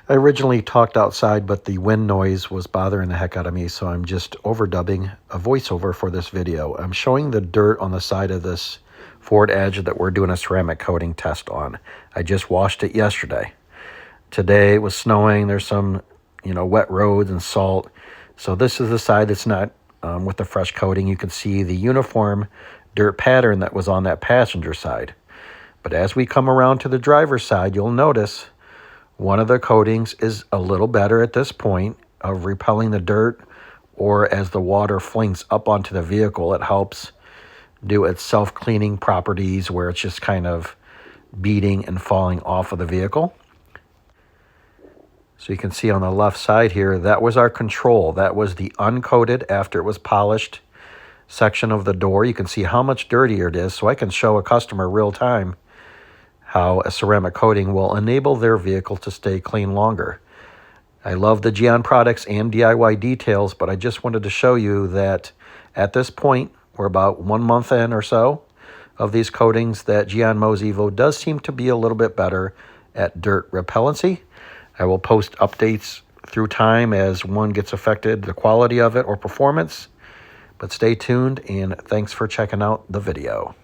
I originally talked outside, but the wind noise was bothering the heck out of me, so I'm just overdubbing a voiceover for this video. I'm showing the dirt on the side of this Ford Edge that we're doing a ceramic coating test on. I just washed it yesterday. Today it was snowing. There's some, wet roads and salt. So this is the side that's not with the fresh coating. You can see the uniform dirt pattern that was on that passenger side. But as we come around to the driver's side, you'll notice one of the coatings is a little better at this point of repelling the dirt, or as the water flings up onto the vehicle, it helps do its self-cleaning properties where it's just kind of beating and falling off of the vehicle. So you can see on the left side here, that was our control. That was the uncoated after it was polished section of the door. You can see how much dirtier it is, so I can show a customer real time how a ceramic coating will enable their vehicle to stay clean longer. I love the Gyeon products and DIY details, but I just wanted to show you that at this point, we're about 1 month in or so of these coatings, that Gyeon MOHS Evo does seem to be a little bit better at dirt repellency. I will post updates through time as one gets affected, the quality of it or performance. But stay tuned, and thanks for checking out the video.